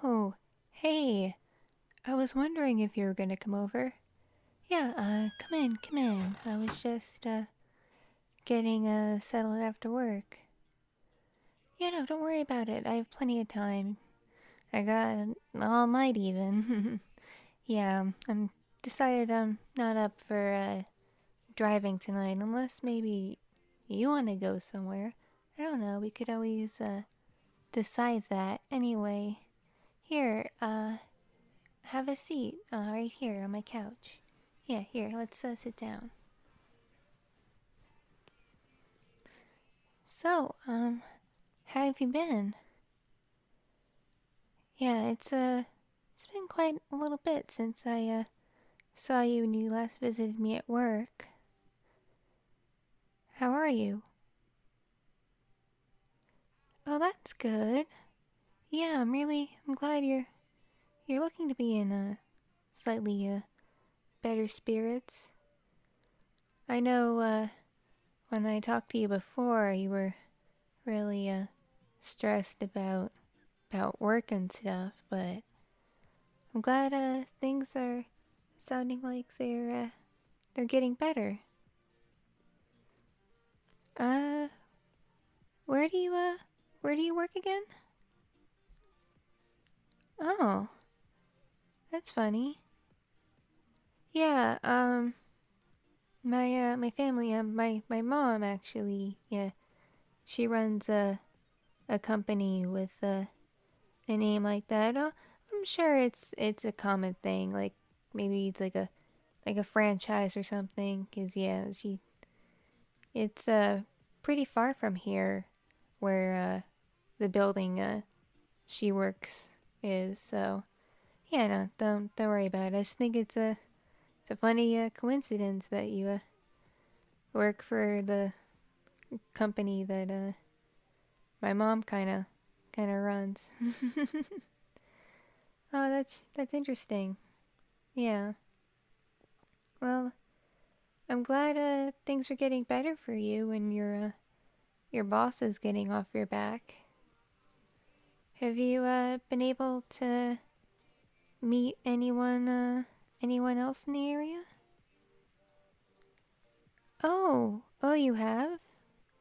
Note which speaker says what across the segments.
Speaker 1: Oh, hey. I was wondering if you were gonna come over. Yeah, come in. I was just, getting, settled after work. Yeah, no, don't worry about it. I have plenty of time. I got all night even. Yeah, I'm decided I'm not up for, driving tonight unless maybe you want to go somewhere. I don't know, we could always, decide that. Anyway, here, have a seat, right here on my couch. Yeah, here, let's sit down. So, how have you been? Yeah, it's been quite a little bit since I, saw you when you last visited me at work. How are you? Oh, that's good. Yeah, I'm glad you're looking to be in, slightly, better spirits. I know, when I talked to you before, you were really, stressed about work and stuff, but I'm glad things are sounding like they're getting better. Uh where do you work again? Oh, that's funny. Yeah, my family, my mom actually, yeah, she runs a company with a name like that. Oh, I'm sure it's a common thing, like maybe it's like a franchise or something, 'cause yeah, it's pretty far from here where the building she works is. So yeah, no, don't worry about it. I just think it's a funny coincidence that you work for the company that my mom kind of runs. Oh, that's interesting. Yeah. Well, I'm glad things are getting better for you and your boss is getting off your back. Have you been able to meet anyone else in the area? Oh, you have?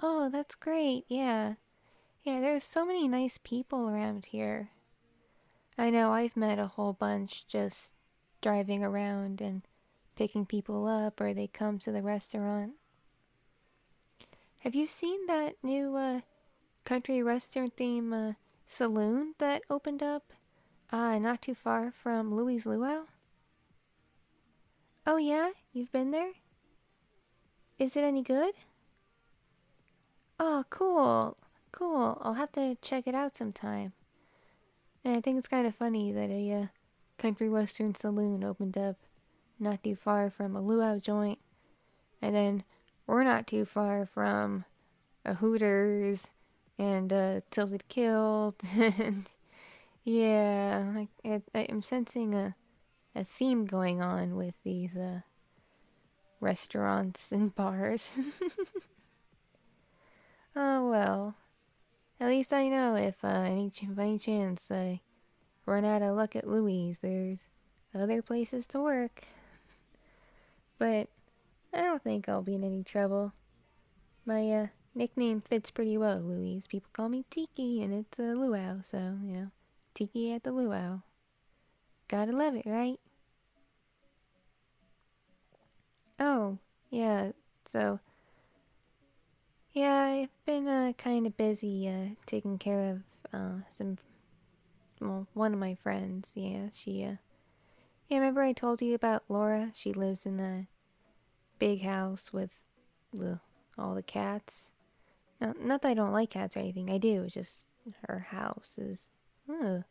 Speaker 1: Oh, that's great. Yeah. Yeah, there's so many nice people around here. I know I've met a whole bunch just driving around and picking people up or they come to the restaurant. Have you seen that new country western theme saloon that opened up not too far from Louis Luau? Oh yeah, you've been there? Is it any good? Oh, cool. Cool. I'll have to check it out sometime. And I think it's kind of funny that a country western saloon opened up not too far from a luau joint, and then we're not too far from a Hooters and a Tilted Kilt, and yeah, I'm sensing a theme going on with these restaurants and bars. Oh well, at least I know if by any chance I run out of luck at Louis, there's other places to work. But I don't think I'll be in any trouble. My nickname fits pretty well, Louise. People call me Tiki, and it's a luau, so, you know, Tiki at the luau. Gotta love it, right? Oh, yeah, so, yeah, I've been kind of busy taking care of well, one of my friends. Yeah, yeah, remember I told you about Laura? She lives in a big house with the, all the cats. No, not that I don't like cats or anything. I do. It's just her house is. Ugh.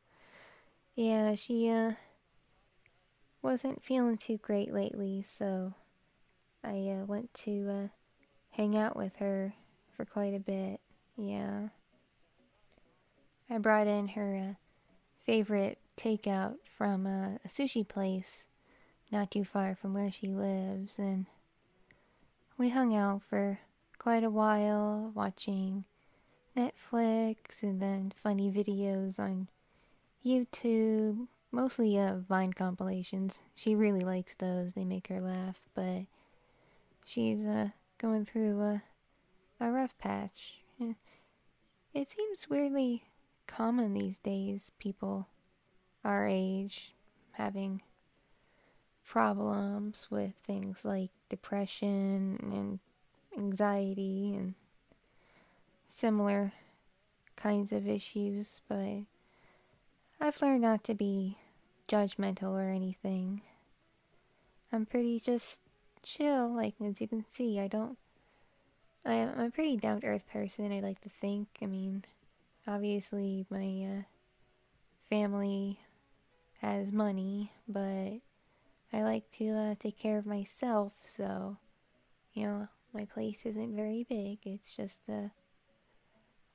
Speaker 1: Yeah, she wasn't feeling too great lately, so I went to hang out with her for quite a bit. Yeah, I brought in her favorite takeout from a sushi place not too far from where she lives, and we hung out for quite a while watching Netflix and then funny videos on YouTube, mostly Vine compilations. She really likes those, they make her laugh, but she's going through a rough patch. It seems weirdly common these days, people our age having problems with things like depression and anxiety and similar kinds of issues, but I've learned not to be judgmental or anything. I'm pretty just chill, like, as you can see. I'm a pretty down-to-earth person, I like to think. I mean, obviously my family has money, but I like to take care of myself, so, my place isn't very big. It's just a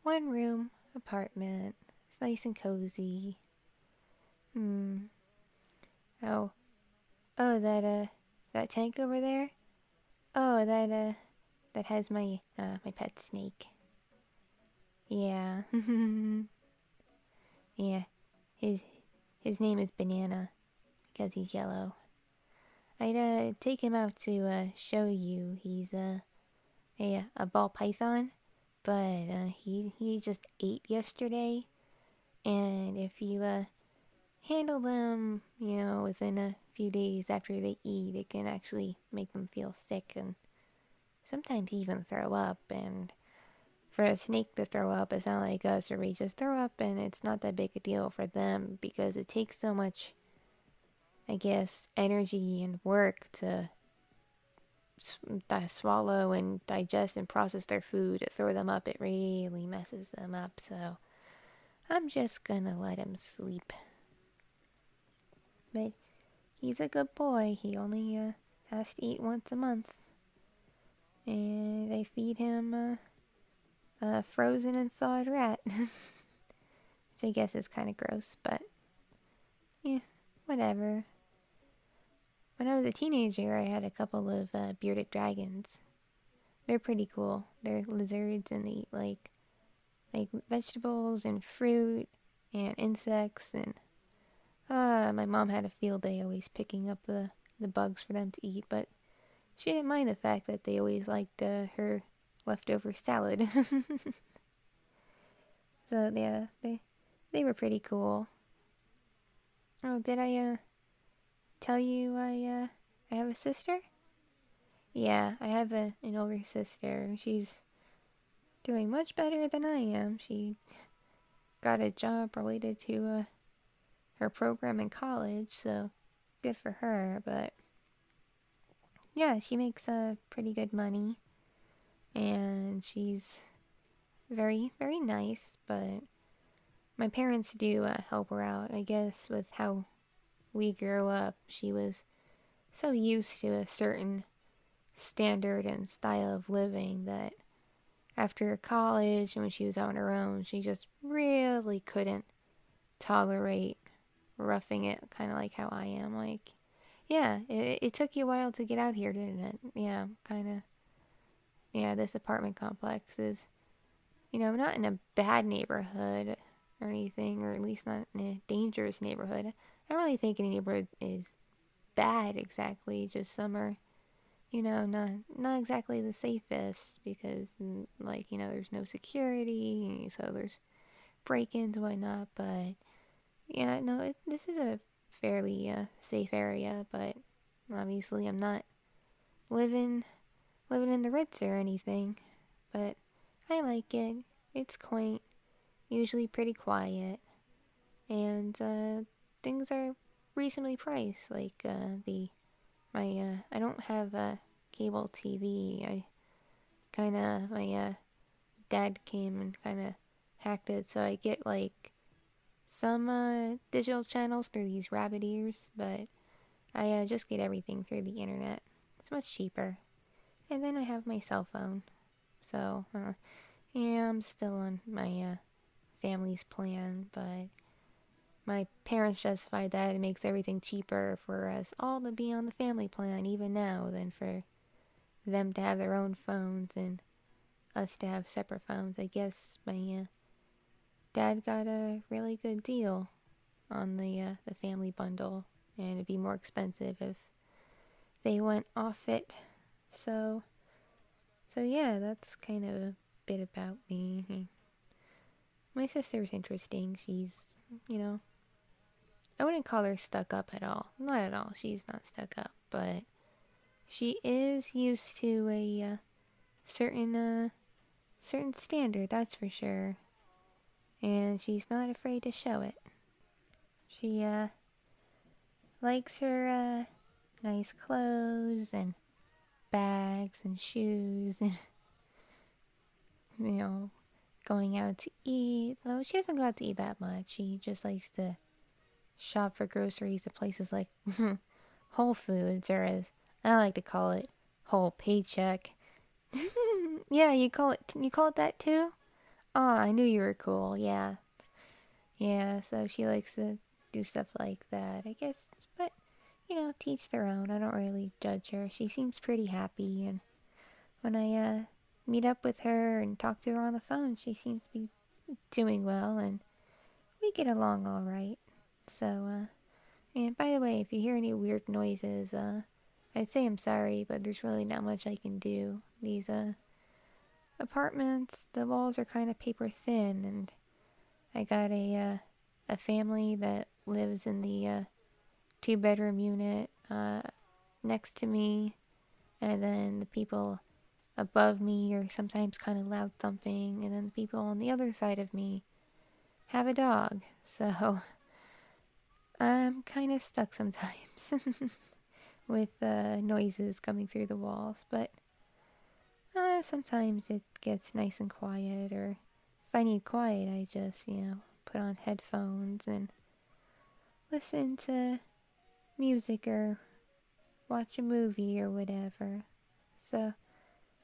Speaker 1: one-room apartment. It's nice and cozy. Hmm. Oh, oh, that tank over there? Oh, that has my pet snake. Yeah. Yeah. His, his name is Banana, because he's yellow. I'd, take him out to, show you. He's, a ball python, but, he just ate yesterday, and if you, handle them, within a few days after they eat, it can actually make them feel sick and sometimes even throw up. And for a snake to throw up, it's not like us where we just throw up and it's not that big a deal for them because it takes so much, I guess, energy and work to swallow and digest and process their food. To throw them up, it really messes them up. So I'm just gonna let him sleep. But he's a good boy. He only has to eat once a month. And I feed him a frozen and thawed rat. Which I guess is kind of gross, but yeah, whatever. When I was a teenager, I had a couple of bearded dragons. They're pretty cool. They're lizards and they eat like vegetables and fruit and insects, and my mom had a field day always picking up the bugs for them to eat, but she didn't mind the fact that they always liked her leftover salad. So yeah, they were pretty cool. Oh, did I tell you I have a sister? Yeah, I have an older sister. She's doing much better than I am. She got a job related to her program in college, so good for her. But yeah, she makes pretty good money, and she's very, very nice. But my parents do help her out. I guess with how we grew up, she was so used to a certain standard and style of living that after college and when she was on her own, she just really couldn't tolerate roughing it, kind of like how I am. Like, yeah, it took you a while to get out here, didn't it? Yeah, kind of. Yeah, this apartment complex is, not in a bad neighborhood or anything, or at least not in a dangerous neighborhood. I don't really think any neighborhood is bad exactly, just some are, not exactly the safest because, there's no security, so there's break-ins and whatnot, but, yeah, no, this is a fairly safe area, but obviously I'm not living in the Ritz or anything, but I like it. It's quaint, usually pretty quiet, and things are reasonably priced. Like I don't have cable TV. My dad came and kind of hacked it, so I get like some digital channels through these rabbit ears, but I just get everything through the internet. It's much cheaper. And then I have my cell phone. So, yeah, I'm still on my family's plan, but my parents justified that it makes everything cheaper for us all to be on the family plan even now than for them to have their own phones and us to have separate phones. I guess my dad got a really good deal on the family bundle, and it'd be more expensive if they went off it. So yeah, that's kind of a bit about me. My sister's interesting. She's, I wouldn't call her stuck up at all. Not at all. She's not stuck up, but she is used to a certain standard, that's for sure. And she's not afraid to show it. She likes her nice clothes and bags and shoes and going out to eat. Though she doesn't go out to eat that much. She just likes to shop for groceries at places like Whole Foods, or as I like to call it, Whole Paycheck. Yeah, you call it that too? Oh, I knew you were cool. Yeah. Yeah, so she likes to do stuff like that, I guess. But, teach their own. I don't really judge her. She seems pretty happy, and when I meet up with her and talk to her on the phone, she seems to be doing well, and we get along all right. So, and by the way, if you hear any weird noises, I'd say I'm sorry, but there's really not much I can do. These apartments, the walls are kind of paper thin, and I got a family that lives in the 2-bedroom unit next to me, and then the people above me are sometimes kind of loud thumping, and then the people on the other side of me have a dog, so I'm kind of stuck sometimes with noises coming through the walls, but sometimes it gets nice and quiet, or if I need quiet, I just, put on headphones and listen to music or watch a movie or whatever. So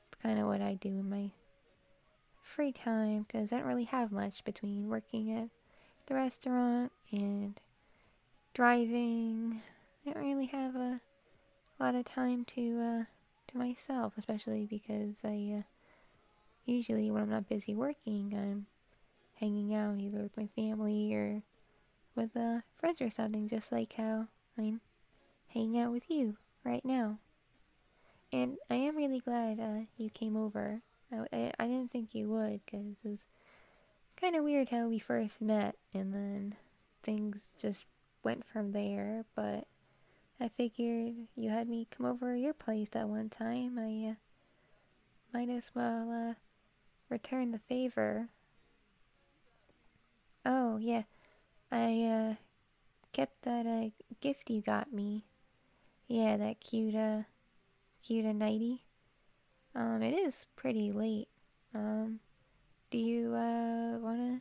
Speaker 1: it's kind of what I do in my free time, because I don't really have much between working at the restaurant and driving. I don't really have a lot of time to myself, especially because I usually when I'm not busy working, I'm hanging out either with my family or with friends or something, just like how I'm hanging out with you right now. And I am really glad you came over. I didn't think you would, because it was kind of weird how we first met, and then things just went from there, but I figured you had me come over to your place that one time. I might as well return the favor. Oh, yeah. I kept that gift you got me. Yeah, that cute nightie. It is pretty late. Do you wanna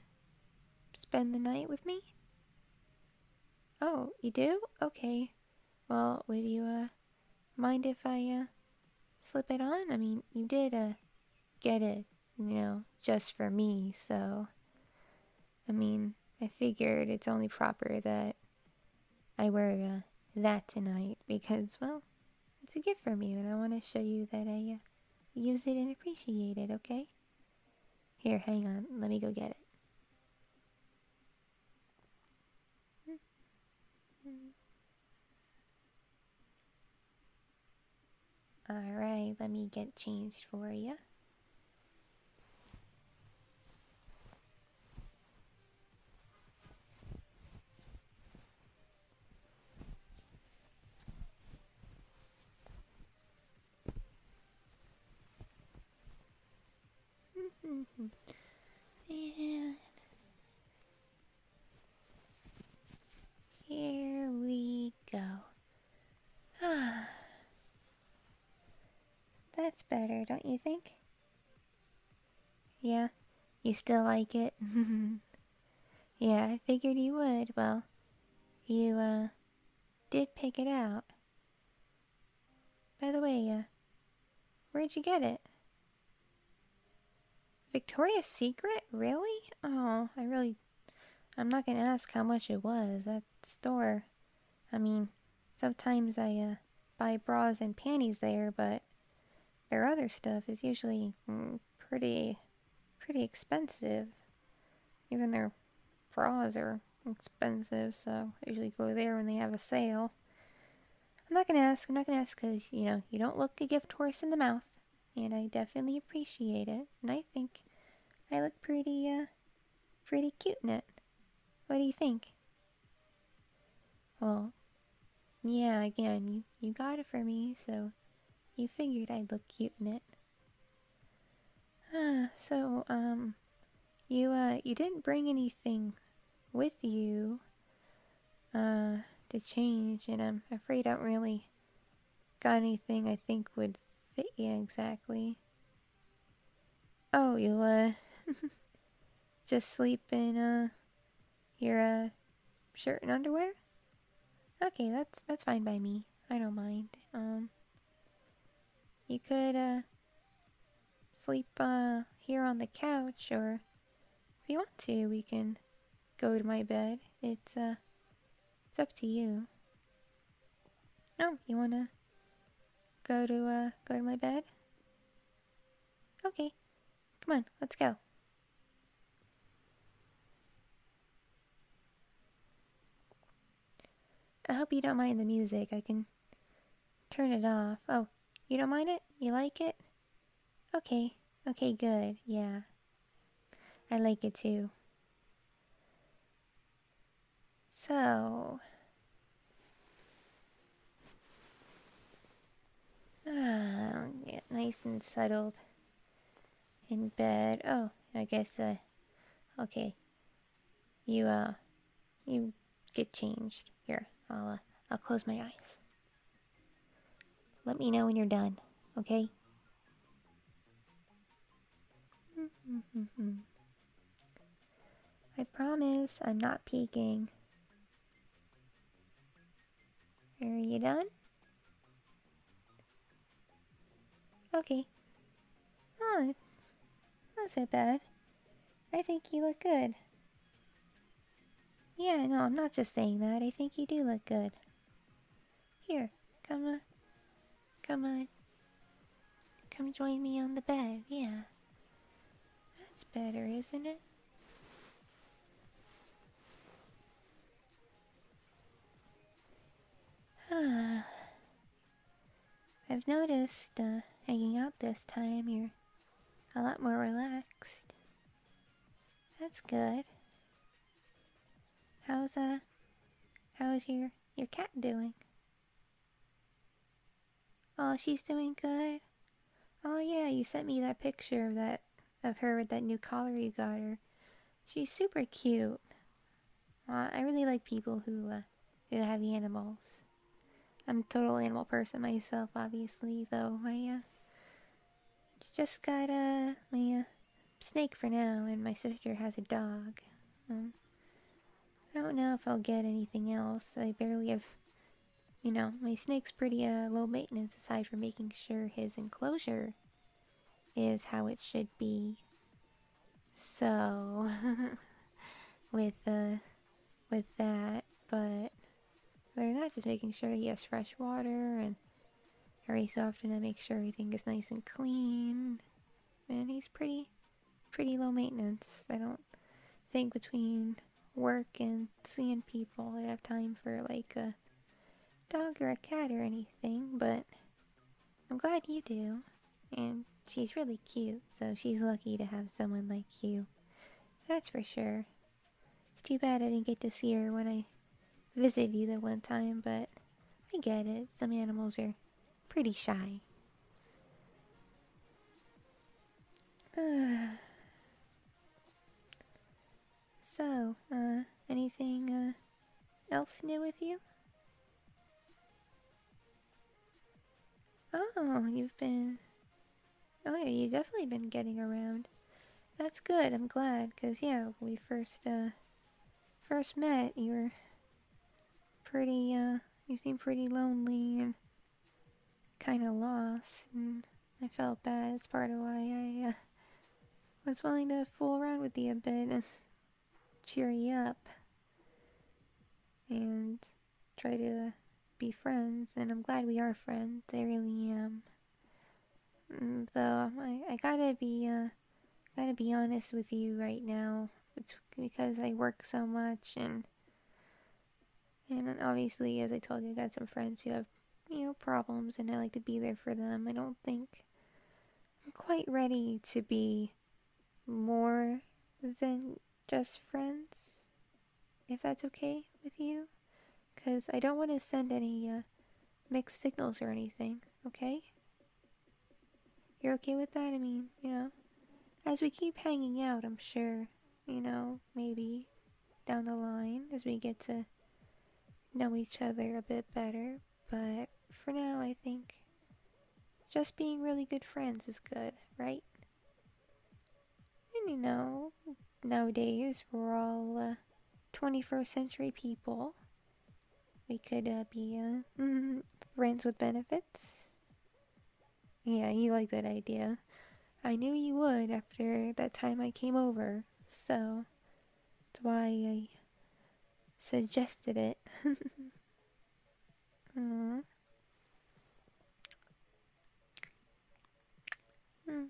Speaker 1: spend the night with me? Oh, you do? Okay. Well, would you mind if I slip it on? I mean, you did get it, just for me, so I mean, I figured it's only proper that I wear that tonight because, well, it's a gift from you, and I want to show you that I use it and appreciate it, okay? Here, hang on. Let me go get it. Alright, let me get changed for you. And here we go. Ah, that's better, don't you think? Yeah, you still like it? Yeah, I figured you would. Well, you did pick it out. By the way, where'd you get it? Victoria's Secret? Really? Oh, I'm not gonna ask how much it was. That store, I mean, sometimes I buy bras and panties there, but their other stuff is usually pretty expensive. Even their bras are expensive, so I usually go there when they have a sale. I'm not gonna ask because, you know, you don't look a gift horse in the mouth, and I definitely appreciate it, and I think I look pretty cute in it. What do you think? Well, yeah, again, you got it for me, so you figured I'd look cute in it. So, you didn't bring anything with you, to change, and I'm afraid I don't really got anything I think would fit you exactly. Oh, you'll, just sleep in, your, shirt and underwear? Okay, that's fine by me. I don't mind. You could, sleep, here on the couch, or if you want to, we can go to my bed. It's up to you. Oh, you wanna go to my bed? Okay, come on, let's go. I hope you don't mind the music. I can turn it off. Oh, you don't mind it? You like it? Okay. Okay, good. Yeah. I like it too. So, get nice and settled in bed. Oh, I guess, okay. You get changed. Here, I'll close my eyes. Let me know when you're done, okay? I promise I'm not peeking. Are you done? Okay. Oh, not so bad. I think you look good. Yeah, no, I'm not just saying that. I think you do look good. Here, come on, come join me on the bed. Yeah, that's better, isn't it? I've noticed, hanging out this time, you're a lot more relaxed. That's good. How's your cat doing? Oh, she's doing good. Oh yeah, you sent me that picture of her with that new collar you got her. She's super cute. I really like people who have animals. I'm a total animal person myself, obviously, though I just got my snake for now, and my sister has a dog. I don't know if I'll get anything else. I barely have, my snake's pretty low maintenance aside from making sure his enclosure is how it should be. So, with that, but they're not just making sure he has fresh water, and every so often I make sure everything is nice and clean. And he's pretty low maintenance. I don't think between work and seeing people I have time for like a dog or a cat or anything, but I'm glad you do. And she's really cute, so she's lucky to have someone like you. That's for sure. It's too bad I didn't get to see her when I visited you that one time, but I get it. Some animals are pretty shy. So, anything else new with you? Oh, oh yeah, you've definitely been getting around. That's good, I'm glad, cause yeah, we first met, you were pretty, you seemed pretty lonely and kinda lost, and I felt bad. It's part of why I, was willing to fool around with you a bit and cheer you up and try to be friends, and I'm glad we are friends. I really am. Though I gotta be honest with you right now. It's because I work so much, and obviously, as I told you, I got some friends who have problems, and I like to be there for them. I don't think I'm quite ready to be more than just friends, if that's okay with you, because I don't want to send any mixed signals or anything. Okay? You're okay with that? I mean, as we keep hanging out, I'm sure, maybe down the line as we get to know each other a bit better. But for now, I think just being really good friends is good, right? And nowadays we're all 21st century people. We could be friends with benefits. Yeah, you like that idea. I knew you would after that time I came over, so that's why I suggested it. Mm. Mm.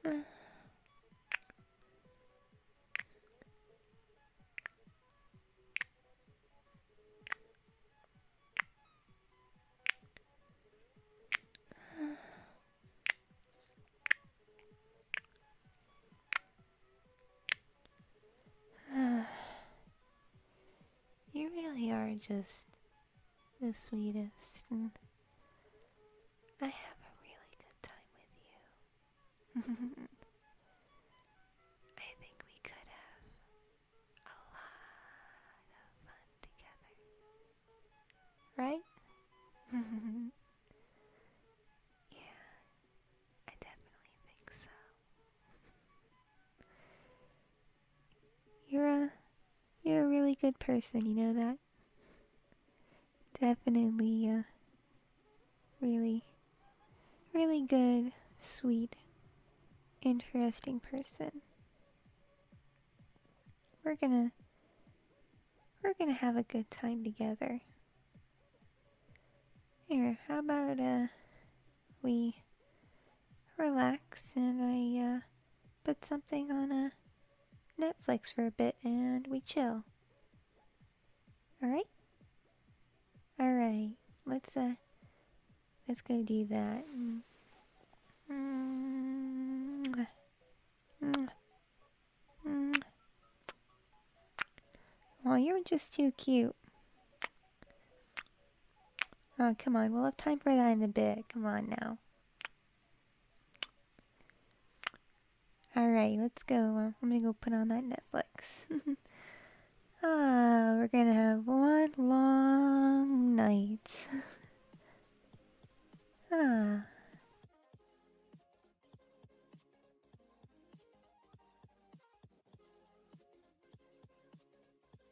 Speaker 1: Mm. You really are just the sweetest, and I have a really good time with you. I think we could have a lot of fun together, right? Yeah, I definitely think so. You're a really good person, you know that? Definitely a really, really good, sweet, interesting person. We're gonna we're gonna have a good time together. Here, how about we relax and I put something on Netflix for a bit and we chill. All right? All right. Let's go do that. Mm. Mm. Mm. Oh, you're just too cute. Oh, come on. We'll have time for that in a bit. Come on now. Alright, let's go. I'm gonna go put on that Netflix. We're gonna have one long night.